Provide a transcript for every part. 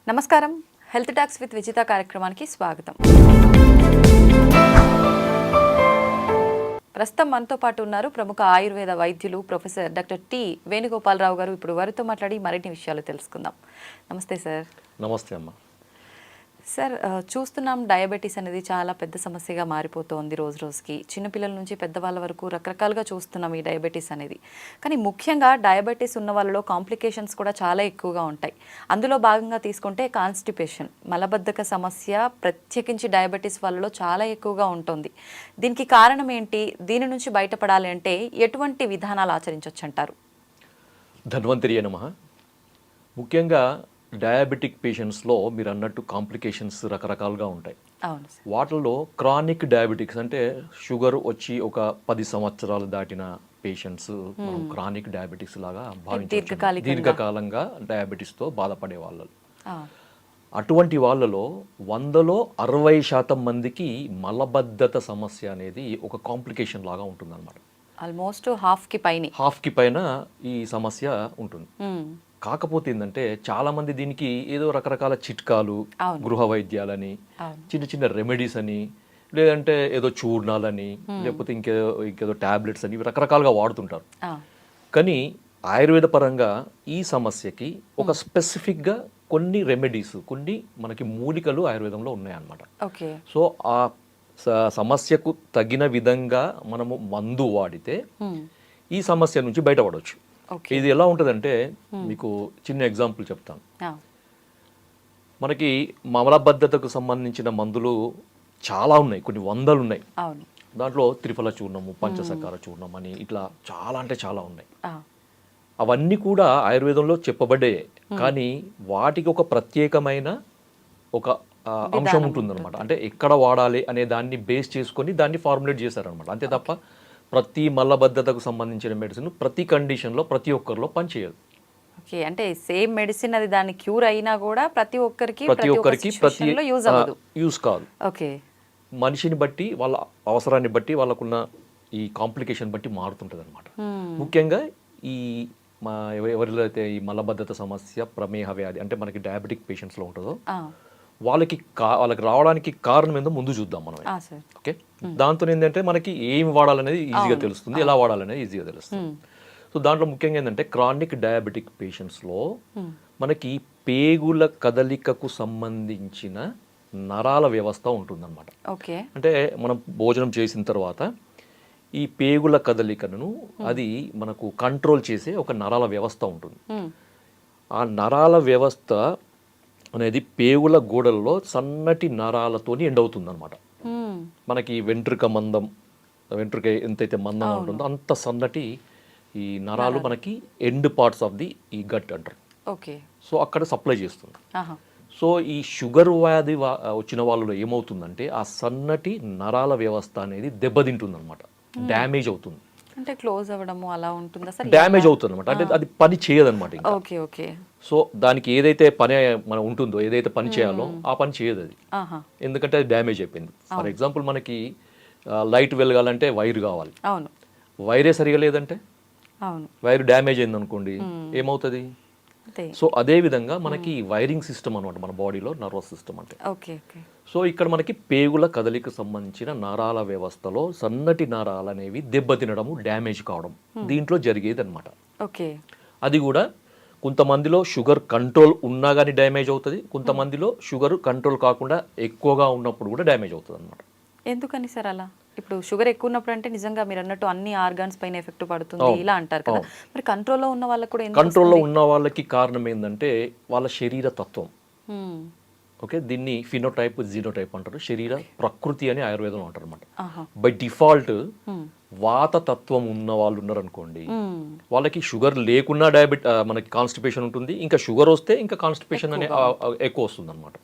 నమస్కారం, health talks with Vijitha కార్యక్రమానికి స్వాగతం. ప్రస్తుతం మనతో పాటు ఉన్నారు ప్రముఖ ఆయుర్వేద వైద్యులు ప్రొఫెసర్ డాక్టర్ టి వేణుగోపాలరావు గారు. ఇప్పుడు వారితో మాట్లాడి మరిన్ని విషయాలు తెలుసుకుందాం. నమస్తే సార్. నమస్తే అమ్మ. సార్, చూస్తున్నాం డయాబెటీస్ అనేది చాలా పెద్ద సమస్యగా మారిపోతోంది రోజు రోజుకి. చిన్నపిల్లల నుంచి పెద్దవాళ్ళ వరకు రకరకాలుగా చూస్తున్నాం ఈ డయాబెటీస్ అనేది. కానీ ముఖ్యంగా డయాబెటీస్ ఉన్న వాళ్ళలో కాంప్లికేషన్స్ కూడా చాలా ఎక్కువగా ఉంటాయి. అందులో భాగంగా తీసుకుంటే కాన్స్టిపేషన్, మలబద్ధక సమస్య ప్రత్యేకించి డయాబెటీస్ వాళ్ళలో చాలా ఎక్కువగా ఉంటుంది. దీనికి కారణం ఏంటి? దీని నుంచి బయటపడాలి అంటే ఎటువంటి విధానాలు ఆచరించవచ్చు అంటారు? ధన్వంతరి నమః. ముఖ్యంగా డయాబెటిక్ పేషెంట్స్లో మీరు అన్నట్టు కాంప్లికేషన్స్ రకరకాలుగా ఉంటాయి. వాటిల్లో క్రానిక్ డయాబెటిక్స్ అంటే షుగర్ వచ్చి ఒక 10 సంవత్సరాలు దాటిన పేషెంట్స్ మనం క్రానిక్ డయాబెటిక్స్ లాగా భావించవచ్చు. దీర్ఘకాలంగా డయాబెటీస్తో బాధపడే వాళ్ళు. అటువంటి వాళ్ళలో 100లో 60% మందికి మలబద్ధత సమస్య అనేది ఒక కాంప్లికేషన్ లాగా ఉంటుంది అనమాట. ఆల్మోస్ట్ హాఫ్కి పైన ఈ సమస్య ఉంటుంది. కాకపోతే ఏంటంటే చాలా మంది దీనికి ఏదో రకరకాల చిట్కాలు, గృహ వైద్యాలని, చిన్న చిన్న రెమెడీస్ అని, లేదంటే ఏదో చూర్ణాలని, లేకపోతే ఇంకేదో టాబ్లెట్స్ అని రకరకాలుగా వాడుతుంటారు. కానీ ఆయుర్వేద పరంగా ఈ సమస్యకి ఒక స్పెసిఫిక్గా కొన్ని రెమెడీస్, కొన్ని మనకి మూలికలు ఆయుర్వేదంలో ఉన్నాయన్నమాట. సో ఆ సమస్యకు తగిన విధంగా మనము మందు వాడితే ఈ సమస్య నుంచి బయటపడవచ్చు. ఇది ఎలా ఉంటుందంటే మీకు చిన్న ఎగ్జాంపుల్ చెప్తాను. మనకి మలబద్ధతకు సంబంధించిన మందులు చాలా ఉన్నాయి, కొన్ని వందలు ఉన్నాయి. దాంట్లో త్రిఫల చూర్ణము, పంచసకార చూర్ణం అని ఇట్లా చాలా అంటే చాలా ఉన్నాయి. అవన్నీ కూడా ఆయుర్వేదంలో చెప్పబడ్డే, కానీ వాటికి ఒక ప్రత్యేకమైన ఒక అంశం ఉంటుందన్నమాట. అంటే ఎక్కడ వాడాలి అనే దాన్ని బేస్ చేసుకొని దాన్ని ఫార్ములేట్ చేశారనమాట. అంతే తప్ప ప్రతి మలబద్ధతకు సంబంధించిన మెడిసిన్ ప్రతి కండిషన్లో ప్రతి ఒక్కరిలో పనిచేయదు. ఓకే, అంటే సేమ్ మెడిసిన్ అది దాని క్యూర్ అయినా కూడా ప్రతి ఒక్కరికి యూజ్ కాదు. ఓకే, మనిషిని బట్టి, వాళ్ళ అవసరాన్ని బట్టి, వాళ్ళకున్న ఈ కాంప్లికేషన్ బట్టి మారుతుంటుంది అనమాట. ముఖ్యంగా ఈ ఎవరిలో అయితే ఈ మలబద్ధత సమస్య, ప్రమేహ వ్యాధి అంటే మనకి డయాబెటిక్ పేషెంట్స్లో ఉంటుందో వాళ్ళకి రావడానికి కారణం ఏందో ముందు చూద్దాం మనం. ఓకే, దాంతో ఏంటంటే మనకి ఏం వాడాలనేది ఈజీగా తెలుస్తుంది, ఎలా వాడాలనేది ఈజీగా తెలుస్తుంది. సో దాంట్లో ముఖ్యంగా ఏంటంటే క్రానిక్ డయాబెటిక్ పేషెంట్స్లో మనకి పేగుల కదలికకు సంబంధించిన నరాల వ్యవస్థ ఉంటుందన్నమాట. అంటే మనం భోజనం చేసిన తర్వాత ఈ పేగుల కదలికను అది మనకు కంట్రోల్ చేసే ఒక నరాల వ్యవస్థ ఉంటుంది. ఆ నరాల వ్యవస్థ అనేది పేగుల గోడల్లో సన్నటి నరాలతోని ఎండవుతుంది అనమాట. మనకి వెంట్రుక ఎంతైతే మందంగా ఉంటుందో అంత సన్నటి ఈ నరాలు మనకి ఎండ్ పార్ట్స్ ఆఫ్ ది ఈ గట్ అంటారు. సో అక్కడ సప్లై చేస్తుంది. సో ఈ షుగర్ వ్యాధి వచ్చిన వాళ్ళలో ఏమవుతుందంటే ఆ సన్నటి నరాల వ్యవస్థ అనేది దెబ్బతింటుంది అనమాట, డ్యామేజ్ అవుతుంది. అంటే క్లోజ్ అవ్వడము అలా ఉంటుంది, డ్యామేజ్ అవుతుంది అనమాట. అంటే అది పని చేయదన్నమాట. సో దానికి ఏదైతే పని మనం ఉంటుందో, ఏదైతే పని చేయాలో ఆ పని చేయదు అది, ఎందుకంటే అది డ్యామేజ్ అయిపోయింది. ఫర్ ఎగ్జాంపుల్ మనకి లైట్ వెలగాలంటే వైర్ కావాలి. వైరే సరిగా లేదంటే, వైర్ డ్యామేజ్ అయింది అనుకోండి, ఏమవుతుంది? సో అదే విధంగా మనకి వైరింగ్ సిస్టమ్ అనమాట మన బాడీలో, నర్వస్ సిస్టమ్ అంటే. సో ఇక్కడ మనకి పేగుల కదలిక సంబంధించిన నరాల వ్యవస్థలో సన్నటి నరాలు అనేవి దెబ్బతినడము, డ్యామేజ్ కావడం దీంట్లో జరిగేది అనమాట. అది కూడా కొంతమందిలో షుగర్ కంట్రోల్ ఉన్నా కానీ డ్యామేజ్ అవుతుంది, కొంతమందిలో షుగర్ కంట్రోల్ కాకుండా ఎక్కువగా ఉన్నప్పుడు కూడా డ్యామేజ్ అవుతుంది అనమాట. ఎందుకని సార్ అలా? ఇప్పుడు షుగర్ ఎక్కువ ఉన్నప్పుడు అంటే నిజంగా మీరు అన్నట్టు అన్ని ఆర్గాన్స్ పైన ఎఫెక్ట్ పడుతుంది ఇలా అంటారు కదా, మరి కంట్రోల్లో ఉన్న వాళ్ళకి కూడా కంట్రోల్లో ఉన్న వాళ్ళకి కారణం ఏంటంటే వాళ్ళ శరీర తత్వం. ఓకే, దీన్ని ఫినోటైప్, జీనోటైప్ అంటారు. శరీర ప్రకృతి అని ఆయుర్వేదంలో అంటారు అనమాట. బై డిఫాల్ట్ వాత తత్వం ఉన్న వాళ్ళు ఉన్నారు అనుకోండి, వాళ్ళకి షుగర్ లేకున్నా మనకి కాన్స్టిపేషన్ ఉంటుంది, ఇంకా షుగర్ వస్తే ఇంకా కాన్స్టిపేషన్ అనే ఎక్కువ వస్తుంది అనమాట.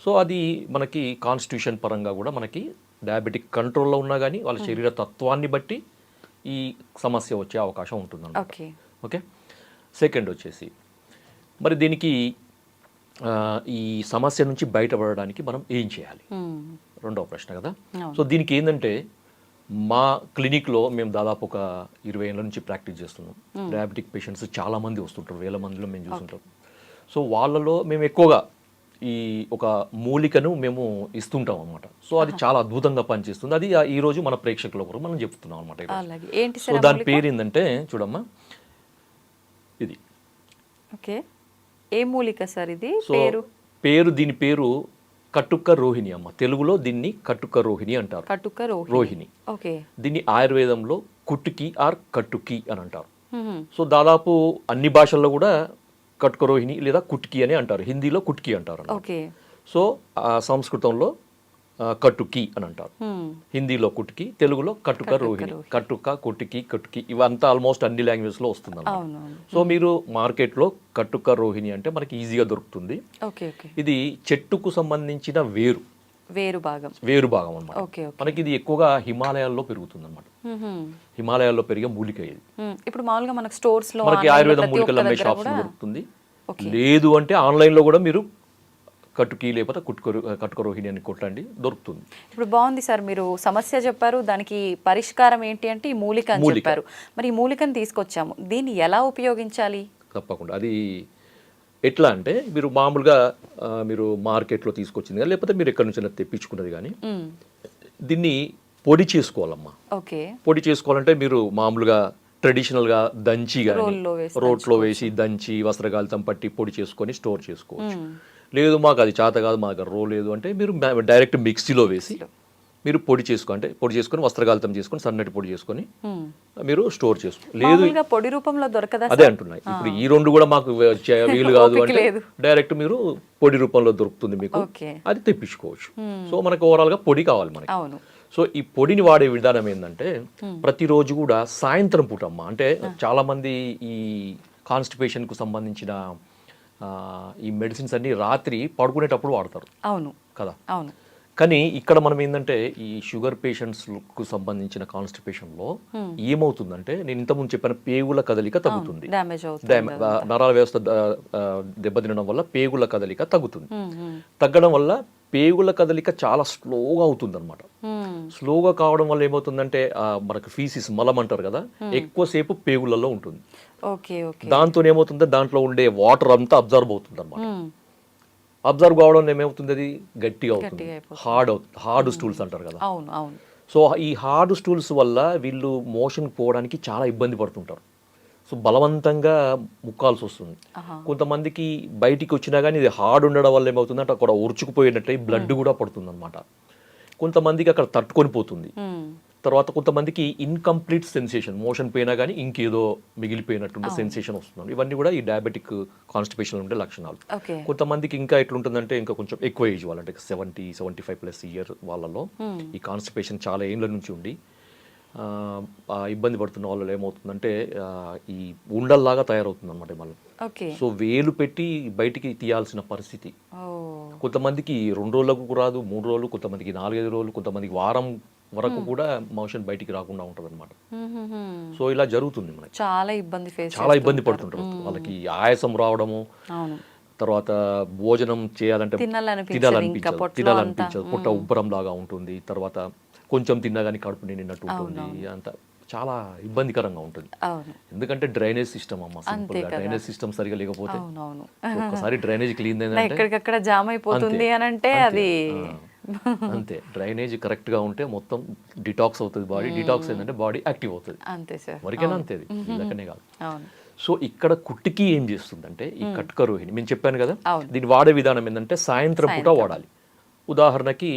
సో అది మనకి కాన్స్టిట్యూషన్ పరంగా కూడా మనకి డయాబెటిక్ కంట్రోల్లో ఉన్నా కానీ వాళ్ళ శరీర తత్వాన్ని బట్టి ఈ సమస్య వచ్చే అవకాశం ఉంటుంది అన్నమాట. ఓకే, సెకండ్ వచ్చేసి మరి దీనికి ఈ సమస్య నుంచి బయటపడడానికి మనం ఏం చేయాలి, రెండవ ప్రశ్న కదా. సో దీనికి ఏంటంటే మా క్లినిక్లో మేము దాదాపు ఒక 20 ఏళ్ళ నుంచి ప్రాక్టీస్ చేస్తున్నాం. డయాబెటిక్ పేషెంట్స్ చాలా మంది వస్తుంటారు, వేల మందిలో మేము చూస్తుంటాం. సో వాళ్ళలో మేము ఎక్కువగా ఈ ఒక మూలికను మేము ఇస్తుంటాం అనమాట. సో అది చాలా అద్భుతంగా పనిచేస్తుంది. అది ఈరోజు మన ప్రేక్షకుల కొరకు మనం చెప్తున్నాం అనమాట. సో దాని పేరు ఏంటంటే చూడమ్మా, ఇది ఓకే, ఏ మూలిక సార్ ఇది? సో దీని పేరు కటుక రోహిణి అమ్మ. తెలుగులో దీన్ని కటుక రోహిణి అంటారు. కటుక రోహిణి. ఓకే. దీన్ని ఆయుర్వేదంలో కుట్టుకి ఆర్ కట్టుకి అని అంటారు. సో దాదాపు అన్ని భాషల్లో కూడా కటుక రోహిణి లేదా కుట్కి అని అంటారు. హిందీలో కుట్కి అంటారు. ఓకే. సో సంస్కృతంలో కట్టుకి అని అంటారు. హిందీలో కుట్కి, తెలుగులో కటుక రోహిణి. కటుక, కుట్టుకి, కట్టుకి ఇవంతా ఆల్మోస్ట్ అన్ని లాంగ్వేజ్ లో వస్తుంది. సో మీరు మార్కెట్లో కటుక రోహిణి అంటే మనకి ఈజీగా దొరుకుతుంది. ఇది చెట్టుకు సంబంధించిన వేరు భాగం అన్నమాట. మనకి ఇది ఎక్కువగా హిమాలయాల్లో పెరుగుతుంది అన్నమాట. హిమాలయాల్లో పెరిగే మూలిక ఇది. ఇప్పుడు మామూలుగా మనకి స్టోర్స్ లో మనకి ఆయుర్వేదం మూలికలు అమ్మే షాప్స్ లో దొరుకుతుంది. లేదు అంటే ఆన్లైన్ లో కూడా మీరు కట్టుకి లేకపోతే కటుక రోహిణి అని కొట్టండి, దొరుకుతుంది. ఇప్పుడు బాగుంది సార్, మీరు సమస్య చెప్పారు, దానికి పరిష్కారం ఏంటి అంటే ఈ మూలిక అని చెప్పారు. మరి ఈ మూలికను తీసుకొచ్చాము, దీన్ని ఎలా ఉపయోగించాలి? తప్పకుండా అది ఎట్లా అంటే మీరు మామూలుగా మీరు మార్కెట్లో తీసుకొచ్చింది కానీ లేకపోతే మీరు ఎక్కడి నుంచి తెప్పించుకున్నది కానీ దీన్ని పొడి చేసుకోవాలమ్మా. పొడి చేసుకోవాలంటే మీరు మామూలుగా ట్రెడిషనల్గా దంచి కానీ రోట్లో వేసి దంచి వస్త్రగాలితం పట్టి పొడి చేసుకొని స్టోర్ చేసుకోవచ్చు. లేదు మాకు అది చేత కాదు, మాకు రో లేదు అంటే మీరు డైరెక్ట్ మిక్సీలో వేసి మీరు పొడి చేసుకొని వస్త్రగాలితం చేసుకొని సన్నటి పొడి చేసుకొని మీరు స్టోర్ చేసుకో. లేదు పొడి రూపంలో దొరకదా? అదే అంటున్నాయి. ఇప్పుడు ఈ రెండు కూడా మాకు వీలు కాదు అంటే డైరెక్ట్ మీరు పొడి రూపంలో దొరుకుతుంది మీకు, అది తెప్పించుకోవచ్చు. సో మనకు ఓవరాల్ గా పొడి కావాలి మనకి. సో ఈ పొడిని వాడే విధానం ఏంటంటే ప్రతిరోజు కూడా సాయంత్రం పూట అమ్మ, అంటే చాలా మంది ఈ కాన్స్టిపేషన్ కు సంబంధించిన ఈ మెడిసిన్స్ అన్ని రాత్రి పడుకునేటప్పుడు వాడతారు. అవును కదా. అవును. కానీ ఇక్కడ మనం ఏంటంటే ఈ షుగర్ పేషెంట్స్ కు సంబంధించిన కాన్స్టిపేషన్ లో ఏమవుతుందంటే నేను ఇంతకుముందు చెప్పిన పేగుల కదలిక తగ్గుతుంది. నరాల వ్యవస్థ దెబ్బతినడం వల్ల పేగుల కదలిక తగ్గుతుంది. తగ్గడం వల్ల పేగుల కదలిక చాలా స్లోగా అవుతుంది అనమాట. స్లోగా కావడం వల్ల ఏమవుతుందంటే మనకు ఫీసిస్ మలం అంటారు కదా, ఎక్కువసేపు పేగులలో ఉంటుంది. దాంతో ఏమవుతుందో దాంట్లో ఉండే వాటర్ అంతా అబ్జర్వ్ అవుతుంది అనమాట. అబ్జర్వ్ కావడం ఏమవుతుంది, అది గట్టిగా అవుతుంది, హార్డ్ స్టూల్స్ అంటారు కదా. సో ఈ హార్డ్ స్టూల్స్ వల్ల వీళ్ళు మోషన్ పోవడానికి చాలా ఇబ్బంది పడుతుంటారు. సో బలవంతంగా ముక్కాల్సి వస్తుంది. కొంతమందికి బయటికి వచ్చినా కానీ ఇది హార్డ్ ఉండడం వల్ల ఏమవుతుందంటే అక్కడ ఉరుచుకుపోయినట్లయి బ్లడ్ కూడా పడుతుంది అనమాట. కొంతమందికి అక్కడ తట్టుకొని పోతుంది. తర్వాత కొంతమందికి ఇన్కంప్లీట్ సెన్సేషన్, మోషన్ పోయినా కానీ ఇంకేదో మిగిలిపోయినట్టుండే సెన్సేషన్ వస్తుంది. ఇవన్నీ కూడా ఈ డయాబెటిక్ కాన్స్టిపేషన్ ఉండే లక్షణాలు. కొంతమందికి ఇంకా ఎట్లుంటుందంటే ఇంకా కొంచెం ఎక్కువ ఏజ్ వాళ్ళంటే 70-75+ ఇయర్ వాళ్ళలో ఈ కాన్స్టిపేషన్ చాలా ఏళ్ళ నుంచి ఉండి ఇబ్బంది పడుతున్న వాళ్ళు ఏమవుతుందంటే ఈ ఉండల్లాగా తయారవుతుంది అనమాట మళ్ళీ. సో వేలు పెట్టి బయటికి తీయాల్సిన పరిస్థితి. కొంతమందికి 2 రోజులకు రాదు, 3 రోజులు, కొంతమందికి 4-5 రోజులు, కొంతమందికి వారం వరకు కూడా మోషన్ బయటికి రాకుండా ఉంటది అనమాట. సో ఇలా జరుగుతుంది మనకి. చాలా ఇబ్బంది పడుతుంటారు. వాళ్ళకి ఆయాసం రావడము, తర్వాత భోజనం చేయాలంటే తినాలనిపించదు, పుట్ట ఉబ్బరం లాగా ఉంటుంది. తర్వాత కొంచెం తిన్నా కానీ కడుపు నిండినట్టు ఉంటుంది. అంత చాలా ఇబ్బందికరంగా ఉంటుంది. ఎందుకంటే డ్రైనేజ్ సిస్టమ్ అమ్మ, సింపుల్ గా డ్రైనేజ్ సిస్టమ్ సరిగా లేకపోతే ఒక్కసారి డ్రైనేజ్ క్లీన్ ఎక్కడికక్కడ జామ్ అయిపోతుంది అని అంటే అది అంతే. డ్రైనేజ్ కరెక్ట్ గా ఉంటే మొత్తం డిటాక్స్ అవుతుంది బాడీ. డిటాక్స్ ఏంటంటే బాడీ యాక్టివ్ అవుతుంది. వరకేనా అంతే, ఇలాకనే కాదు. సో ఇక్కడ కుట్టికి ఏం చేస్తుందంటే ఈ కటుక రోహిణి నేను చెప్పాను కదా, దీన్ని వాడే విధానం ఏంటంటే సాయంత్రం పూట వాడాలి. ఉదాహరణకి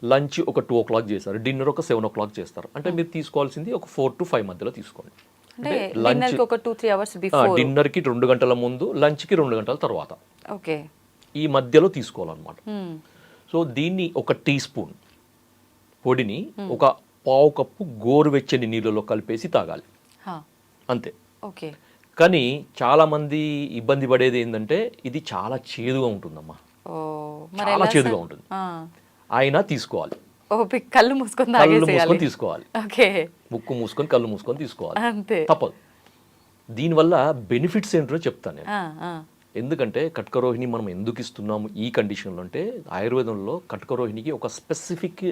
లంచ్ ఒక 2 o'clock చేస్తారు, డిన్నర్ ఒక 7 o'clock చేస్తారు అంటే మీరు తీసుకోవాల్సింది ఒక 4 to 5 మధ్యలో తీసుకోండి. డిన్నర్ కి 2 గంటల ముందు, లంచ్ కి 2 గంటల తర్వాత, ఈ మధ్యలో తీసుకోవాలన్నమాట. సో దీన్ని ఒక టీ స్పూన్ పొడిని ఒక పావు కప్పు గోరువెచ్చని నీళ్ళలో కలిపేసి తాగాలి, అంతే. కానీ చాలా మంది ఇబ్బంది పడేది ఏంటంటే ఇది చాలా చేదుగా ఉంటుందమ్మా, చాలా చేదుగా ఉంటుంది. అయినా తీసుకోవాలి, కళ్ళు మూసుకొని తీసుకోవాలి, ముక్కు మూసుకొని కళ్ళు మూసుకొని తీసుకోవాలి, తప్పదు. దీనివల్ల బెనిఫిట్స్ ఏంటో చెప్తాను నేను. ఎందుకంటే కటుక రోహిణి మనం ఎందుకు ఇస్తున్నాము ఈ కండిషన్లో అంటే ఆయుర్వేదంలో కటుక రోహిణికి ఒక స్పెసిఫిక్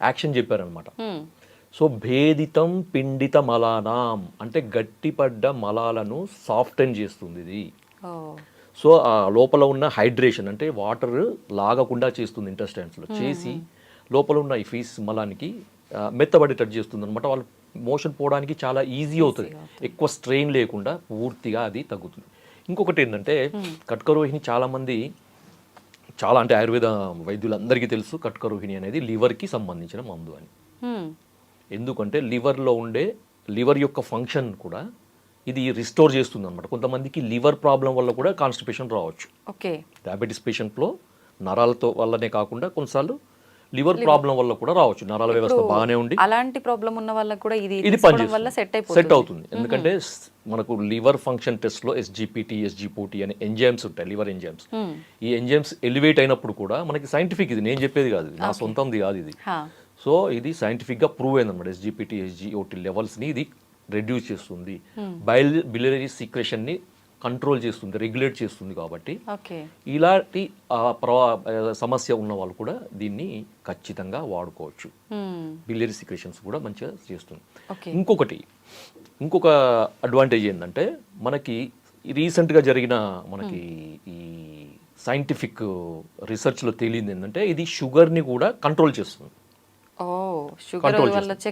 యాక్షన్ చెప్పారనమాట. సో భేదితం పిండిత మలానాం అంటే గట్టిపడ్డ మలాలను సాఫ్టెన్ చేస్తుంది ఇది. ఓ సో ఆ లోపల ఉన్న హైడ్రేషన్ అంటే వాటర్ లాగకుండా చేస్తుంది ఇంటెస్టైన్స్లో, చేసి లోపల ఉన్న ఈ ఫీస్ మలానికి మెత్తబడేటట్టు చేస్తుంది అనమాట. వాళ్ళు మోషన్ పోవడానికి చాలా ఈజీ అవుతుంది, ఎక్కువ స్ట్రెయిన్ లేకుండా పూర్తిగా అది తగ్గుతుంది. ఇంకొకటి ఏంటంటే కట్కరోహిణి చాలామంది చాలా అంటే ఆయుర్వేద వైద్యులందరికీ తెలుసు కట్కరోహిణి అనేది లివర్కి సంబంధించిన మందు అని. ఎందుకంటే లివర్ యొక్క ఫంక్షన్ కూడా ఇది రిస్టోర్ చేస్తుంది అనమాట. కొంతమందికి లివర్ ప్రాబ్లం వల్ల కూడా కాన్స్టిపేషన్ రావచ్చు. ఓకే, డయాబెటీస్ పేషెంట్లో నరాలతో వల్లనే కాకుండా కొన్నిసార్లు లివర్ ప్రాబ్లం వల్ల కూడా రావచ్చు. నరాల వ్యవస్థ బాగానే ఉండి అలాంటి ప్రాబ్లం ఉన్న వాళ్ళకి కూడా ఇది వల్ల సెట్ అవుతుంది. ఎందుకంటే మనకు లివర్ ఫంక్షన్ టెస్ట్లో ఎస్జిపిటి అనే ఎంజైమ్స్ ఉంటాయి, లివర్ ఎంజైమ్స్. ఈ ఎంజైమ్స్ ఎలివేట్ అయినప్పుడు కూడా మనకి సైంటిఫిక్, ఇది నేను చెప్పేది కాదు, నా సొంతంది కాదు ఇది. సో ఇది సైంటిఫిక్గా ప్రూవ్ అయిందన్నమాట. ఎస్జిఓటి లెవెల్స్ని ఇది రెడ్యూస్ చేస్తుంది, బిలియరీ సీక్రెషన్ని కంట్రోల్ చేస్తుంది, రెగ్యులేట్ చేస్తుంది. కాబట్టి ఇలాంటి సమస్య ఉన్న వాళ్ళు కూడా దీన్ని ఖచ్చితంగా వాడుకోవచ్చు. బిలియరీ సీక్రెషన్స్ కూడా మంచిగా చేస్తుంది. ఇంకొక అడ్వాంటేజ్ ఏంటంటే మనకి రీసెంట్గా జరిగిన మనకి ఈ సైంటిఫిక్ రీసెర్చ్లో తేలింది ఏంటంటే ఇది షుగర్ని కూడా కంట్రోల్ చేస్తుంది.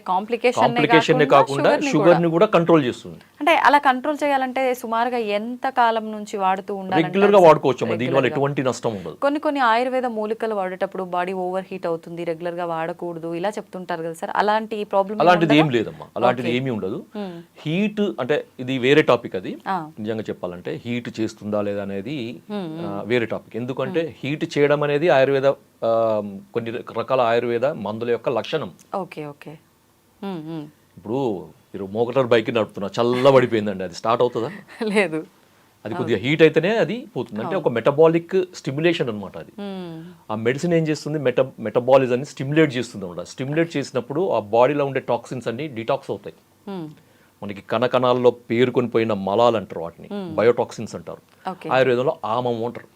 కాంప్లికేషన్ కాకుండా షుగర్ ని కూడా కంట్రోల్ చేస్తుంది. అంటే అలా కంట్రోల్ చేయాలంటే సుమారుగా ఎంత కాలం నుంచి వాడుతూ ఉండాలి? రెగ్యులర్ గా వాడుకోవచ్చు, దీనివల్ల ఎటువంటి నష్టం ఉండదు. కొన్ని ఆయుర్వేద మూలికలు వాడేటప్పుడు బాడీ ఓవర్ హీట్ అవుతుంది, రెగ్యులర్ గా వాడకూడదు ఇలా చెప్తుంటారు కదా సార్, అలాంటి ప్రాబ్లం? అలాంటిది ఏం లేదమ్మా, అలాంటిది ఏమీ ఉండదు. హీట్ అంటే ఇది వేరే టాపిక్. అది నిజంగా చెప్పాలంటే హీట్ చేస్తుందా లేదా అనేది వేరే టాపిక్. ఎందుకంటే హీట్ చేయడం అనేది ఆయుర్వేద కొన్ని రకాల ఆయుర్వేద మందుల యొక్క లక్షణం. ఇప్పుడు మీరు మోటార్ బైక్ నడుపుతున్నా, చల్లబడిపోయిందండి, అది స్టార్ట్ అవుతుందా? లేదు. అది కొద్దిగా హీట్ అయితేనే అది పోతుంది. అంటే ఒక మెటబాలిక్ స్టిమ్యులేషన్ అనమాట అది. ఆ మెడిసిన్ ఏం చేస్తుంది, మెటబాలిజాన్ని స్టిమ్యులేట్ చేస్తుంది అనమాట. స్టిమ్యులేట్ చేసినప్పుడు ఆ బాడీలో ఉండే టాక్సిన్స్ అన్ని డిటాక్స్ అవుతాయి. మనకి కణకణాల్లో పేరుకొని పోయిన మలాలు అంటారు, వాటిని బయోటాక్సిన్స్ అంటారు. ఆయుర్వేదంలో ఆమం అంటారు,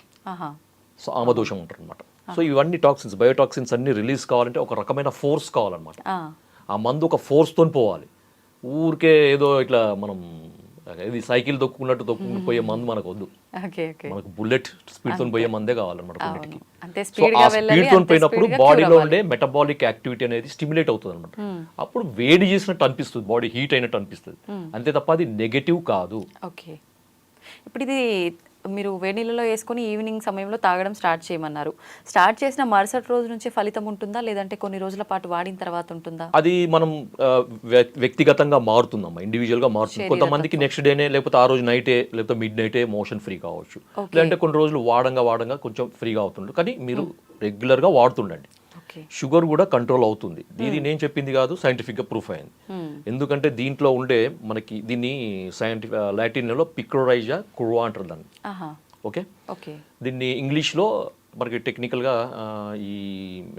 సో ఆమదోషం అంటారు అనమాట. సో ఇవన్నీ టాక్సిన్స్, బయోటాక్సిన్స్ అన్ని రిలీజ్ కావాలంటే ఒక రకమైన ఫోర్స్ కావాలన్నమాట. ఆ మందు ఒక ఫోర్స్తో పోవాలి. ఊరికే ఏదో ఇట్లా మనం ఇది సైకిల్ తొక్కున్నట్టు తొక్కుని పోయే మందు మనకు వద్దు. మనకు బుల్లెట్ స్పీడ్తో పోయే మందే కావాలన్నమాట కొన్నిటికి. సో ఆ స్పీడ్తో పోయినప్పుడు బాడీలో ఉండే మెటబాలిక్ యాక్టివిటీ అనేది స్టిమ్యులేట్ అవుతుంది అనమాట. అప్పుడు వేడి చేసినట్టు అనిపిస్తుంది, బాడీ హీట్ అయినట్టు అనిపిస్తుంది, అంతే తప్ప అది నెగటివ్ కాదు. ఇప్పుడు ఇది మీరు వేడి నీళ్ళలో వేసుకొని ఈవినింగ్ సమయంలో తాగడం స్టార్ట్ చేయమన్నారు. స్టార్ట్ చేసిన మరుసటి రోజు నుంచి ఫలితం ఉంటుందా, లేదంటే కొన్ని రోజుల పాటు వాడిన తర్వాత ఉంటుందా? అది మనం వ్యక్తిగతంగా మారుతుందమ్మా, ఇండివిజువల్గా మారుతుంది. కొంతమందికి నెక్స్ట్ డేనే, లేకపోతే ఆ రోజు నైటే, లేకపోతే మిడ్ నైటే మోషన్ ఫ్రీ కావచ్చు. లేదంటే కొన్ని రోజులు వాడంగా కొంచెం ఫ్రీగా అవుతుండే. కానీ మీరు రెగ్యులర్గా వాడుతుండండి, షుగర్ కూడా కంట్రోల్ అవుతుంది. ఇది నేను చెప్పింది కాదు, సైంటిఫిక్గా ప్రూఫ్ అయింది. ఎందుకంటే దీంట్లో ఉండే మనకి దీన్ని లాటిన్లో పిక్రోరైజా కుర్వా అంటారు దాన్ని. ఓకే, దీన్ని ఇంగ్లీష్లో మనకి టెక్నికల్గా ఈ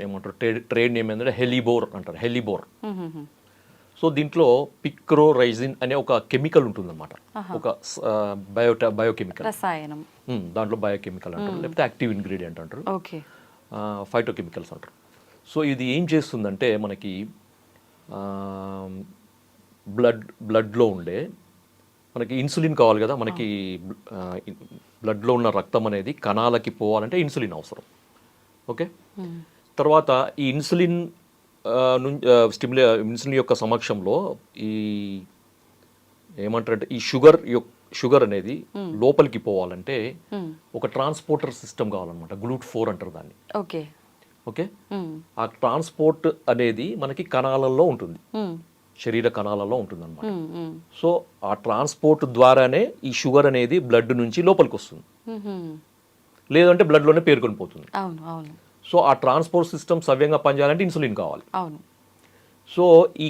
ఏమంటారు ట్రేడ్ నేమ్ ఏంటంటే హెలిబోర్ అంటారు, హెలిబోర్. సో దీంట్లో పిక్రోరైజిన్ అనే ఒక కెమికల్ ఉంటుందన్నమాట, ఒక బయోకెమికల్ రసాయనం. దాంట్లో బయోకెమికల్ అంటారు, లేకపోతే యాక్టివ్ ఇంగ్రీడియంట్ అంటారు, ఫైటోకెమికల్స్ అంటారు. సో ఇది ఏం చేస్తుందంటే మనకి బ్లడ్లో ఉండే మనకి ఇన్సులిన్ కావాలి కదా, మనకి బ్లడ్లో ఉన్న రక్తం అనేది కణాలకి పోవాలంటే ఇన్సులిన్ అవసరం. ఓకే, తర్వాత ఈ ఇన్సులిన్ ఇన్సులిన్ యొక్క సమక్షంలో ఈ ఏమంటారంటే ఈ షుగర్ అనేది లోపలికి పోవాలంటే ఒక ట్రాన్స్పోర్టర్ సిస్టమ్ కావాలన్నమాట, GLUT4 అంటారు దాన్ని. ఓకే, ఆ ట్రాన్స్పోర్ట్ అనేది మనకి కణాలలో ఉంటుంది, శరీర కణాలలో ఉంటుంది అనమాట. సో ఆ ట్రాన్స్పోర్ట్ ద్వారానే ఈ షుగర్ అనేది బ్లడ్ నుంచి లోపలికి వస్తుంది, లేదంటే బ్లడ్లోనే పేరుకొని పోతుంది. సో ఆ ట్రాన్స్పోర్ట్ సిస్టమ్ సవ్యంగా పనిచేయాలంటే ఇన్సులిన్ కావాలి. సో ఈ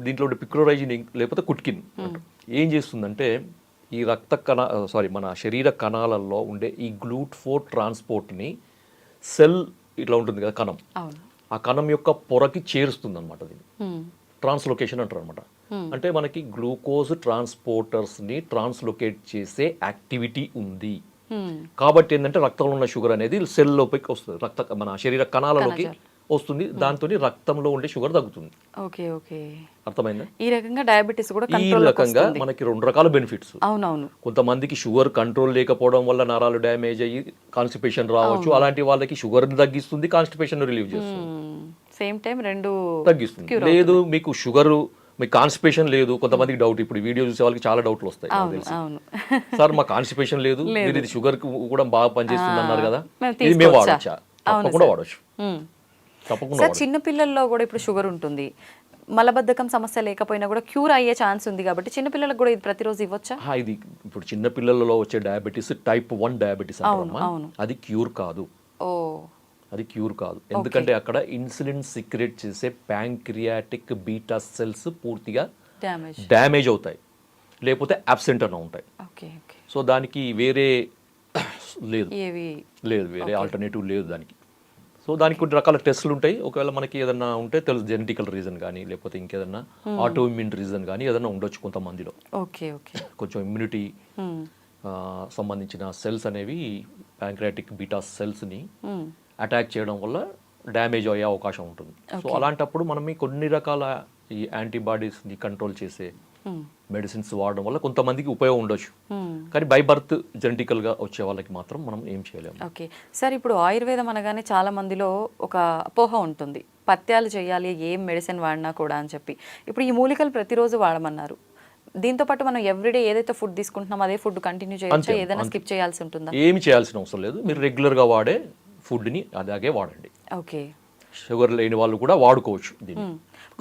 దీంట్లో పిక్రోరైజిన్ లేకపోతే కుట్కిన్ ఏం చేస్తుందంటే ఈ మన శరీర కణాలలో ఉండే ఈ GLUT4 ట్రాన్స్పోర్ట్ని సెల్ ఇట్లా ఉంటుంది కదా కణం, ఆ కణం యొక్క పొరకి చేరుస్తుంది అనమాట. దీన్ని ట్రాన్స్లోకేషన్ అంటారు అనమాట. అంటే మనకి గ్లూకోజ్ ట్రాన్స్పోర్టర్స్ని ట్రాన్స్లోకేట్ చేసే యాక్టివిటీ ఉంది. కాబట్టి ఏంటంటే రక్తంలో ఉన్న షుగర్ అనేది సెల్ లోపలికి వస్తుంది, మన శరీర కణాలలోకి వస్తుంది, దాంతో రక్తంలో ఉండే షుగర్ తగ్గుతుంది. ఓకే ఓకే, అర్థమైందా? ఈ రకంగా డయాబెటీస్ కూడా ఈ కంట్రోల్ రకంగా మనకి 2 రకాల బెనిఫిట్స్. అవునవును. కొంతమందికి షుగర్ కంట్రోల్ లేకపోవడం వల్ల నరాలు డ్యామేజ్ అయ్యి కాన్స్టిపేషన్ రావచ్చు. అలాంటి వాళ్ళకి షుగర్ తగ్గిస్తుంది, కాన్స్టిపేషన్ రిలీవ్ చేస్తుంది, సేమ్ టైం రెండు తగ్గిస్తుంది. లేదు మీకు షుగర్, మీకు కాన్స్టిపేషన్ లేదు, కొంతమందికి డౌట్, ఇప్పుడు వీడియో చూసే వాళ్ళకి చాలా డౌట్లు వస్తాయి నాకు తెలిసి. అవును. సార్ మా కాన్స్టిపేషన్ లేదు, మీరు ఇది షుగర్ కూడా బాగా పనిచేస్తుంది అన్నారు కదా, ఇది మేము వాడచ్చా? తప్పకుండా వాడచ్చు, తప్పకుండా. సార్ చిన్న పిల్లల్లో కూడా ఇప్పుడు షుగర్ ఉంటుంది, మలబద్ధకం సమస్య లేకపోయినా కూడా క్యూర్ అయ్యే ఛాన్స్ ఉంది కాబట్టి చిన్న పిల్లలకు కూడా ఇది ప్రతిరోజు ఇవ్వచ్చా? ఇది ఇప్పుడు చిన్న పిల్లలలో వచ్చే డయాబెటీస్ టైప్ 1 డయాబెటీస్ అంటారమ్మా, అది క్యూర్ కాదు. ఓ, అది క్యూర్ కాదు. ఎందుకంటే అక్కడ ఇన్సులిన్ సిక్రెట్ చేసే ప్యాంక్రియాటిక్ బీటా సెల్స్ పూర్తిగా డ్యామేజ్ అవుతాయి, లేకపోతే అబ్సెంట్ అన్న ఉంటాయి. సో దానికి వేరే లేదు, వేరే ఆల్టర్నేటివ్ లేదు దానికి. సో దానికి కొన్ని రకాల టెస్టులు ఉంటాయి. ఒకవేళ మనకి ఏదన్నా ఉంటే తెలుసు, జెనెటికల్ రీజన్ కానీ లేకపోతే ఇంకేదన్నా ఆటో ఇమ్యూన్ రీజన్ కానీ ఏదన్నా ఉండొచ్చు కొంతమందిలో. కొంచెం ఇమ్యూనిటీ సంబంధించిన సెల్స్ అనేవి ప్యాంక్రియాటిక్ బీటా సెల్స్ని అటాక్ చేయడం వల్ల డ్యామేజ్ అయ్యే అవకాశం ఉంటుంది. సో అలాంటప్పుడు మనం ఈ కొన్ని రకాల ఈ యాంటీబాడీస్ని కంట్రోల్ చేసే మెడిసిన్స్ వాడడం వల్ల కొంతమందికి ఉపయోగం ఉండొచ్చు, కానీ బై బర్త్ జెనెటికల్గా వచ్చే వాళ్ళకి మాత్రం మనం ఏం చేయలేము. ఓకే సార్, ఇప్పుడు ఆయుర్వేదం అనగానే చాలా మందిలో ఒక అపోహ ఉంటుంది, పథ్యాలు చేయాలి ఏం మెడిసిన్ వాడినా కూడా అని చెప్పి. ఇప్పుడు ఈ మూలికలు ప్రతిరోజు వాడమన్నారు, దీంతో పాటు మనం ఎవ్రీడే ఏదైతే ఫుడ్ తీసుకుంటున్నాం అదే ఫుడ్ కంటిన్యూ చేయొచ్చా, ఏదైనా స్కిప్ చేయాల్సి ఉంటుందా? ఏమి చేయాల్సిన అవసరం లేదు, మీరు రెగ్యులర్గా వాడే ఫుడ్ని అలాగే వాడండి. ఓకే, షుగర్ లేని వాళ్ళు కూడా వాడుకోవచ్చు దీన్ని.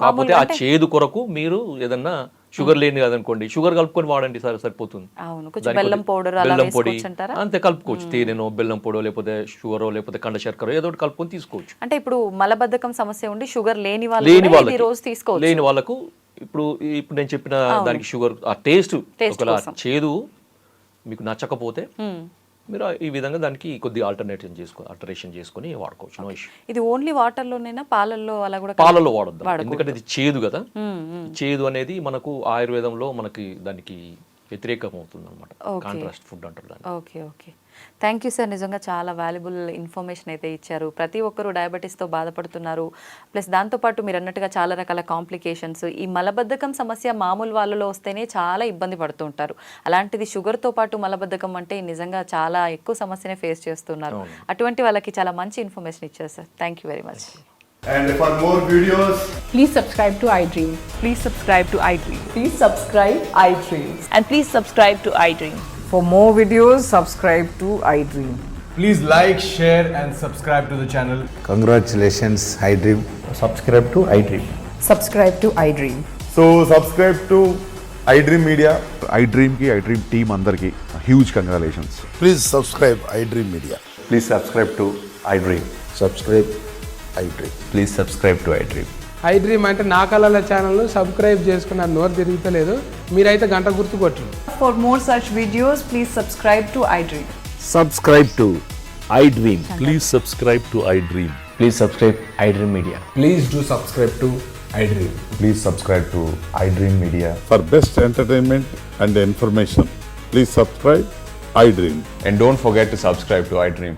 కాకపోతే ఆ చేదు కొరకు మీరు ఏదన్నా షుగర్ లేని కదనుకోండి, షుగర్ కలుపుకొని వాడండి, సరిపోతుంది. బెల్లం పొడి అంతే కలుపుకోవచ్చు, తేనెనో బెల్లం పొడో లేకపోతే షుగరో లేకపోతే కండ శర్కర ఏదో ఒకటి కలుపుకొని తీసుకోవచ్చు. అంటే ఇప్పుడు మలబద్ధకం సమస్య ఉండి షుగర్ లేని వాళ్ళకి రోజు తీసుకోవచ్చు, లేని వాళ్ళకు ఇప్పుడు నేను చెప్పిన దానికి షుగర్ ఆ టేస్ట్ చేదు మీకు నచ్చకపోతే మీరు ఈ విధంగా దానికి కొద్ది ఆల్టరేషన్ చేసుకొని వాడుకోవచ్చు, నో ఇష్యూ. ఇది ఓన్లీ వాటర్ లోనేనా, పాలల్లో అలా కూడా? పాలల్లో వాడద్దు, ఎందుకంటే ఇది చేదు కదా. చేదు అనేది మనకు ఆయుర్వేదంలో మనకి దానికి వ్యతిరేకం అవుతుంది అనమాట, కాంట్రాస్ట్ ఫుడ్ అంటారు దాన్ని. Okay okay, thank you sir, నిజంగా చాలా వాల్యుబుల్ ఇన్ఫర్మేషన్ అయితే ఇచ్చారు. ప్రతి ఒక్కరూ డయాబెటీస్తో బాధపడుతున్నారు, ప్లస్ దాంతోపాటు మీరు అన్నట్టుగా చాలా రకాల కాంప్లికేషన్స్, ఈ మలబద్ధకం సమస్య మామూలు వాళ్ళలో వస్తేనే చాలా ఇబ్బంది పడుతూ ఉంటారు, అలాంటిది షుగర్తో పాటు మలబద్ధకం అంటే నిజంగా చాలా ఎక్కువ సమస్యనే ఫేస్ చేస్తున్నారు. అటువంటి వాళ్ళకి చాలా మంచి ఇన్ఫర్మేషన్ ఇచ్చారు sir, thank you very much. And for more videos, please subscribe to iDream. Please subscribe to iDream. Please subscribe iDream. And please subscribe to iDream. For more videos, subscribe to iDream. please like, share and subscribe to the channel. Congratulations, iDream. Subscribe to iDream. Subscribe to iDream. So subscribe to iDream Media. iDream team అందరికి huge congratulations. Please subscribe iDream Media. Please subscribe to iDream. Subscribe iDream. Please subscribe to iDream. iDream అంటే నా కళల ఛానల్ను subscribe చేసుకున్న నోరు తిరుగుతలేదు, మీరైతే గంట గుర్తు కొట్టండి. For more such videos, please subscribe to iDream. Subscribe to iDream. Please subscribe to iDream. Please subscribe iDream Media. Please do subscribe to iDream. Please subscribe to iDream Media. For best entertainment and information, please subscribe iDream. And don't forget to subscribe to iDream.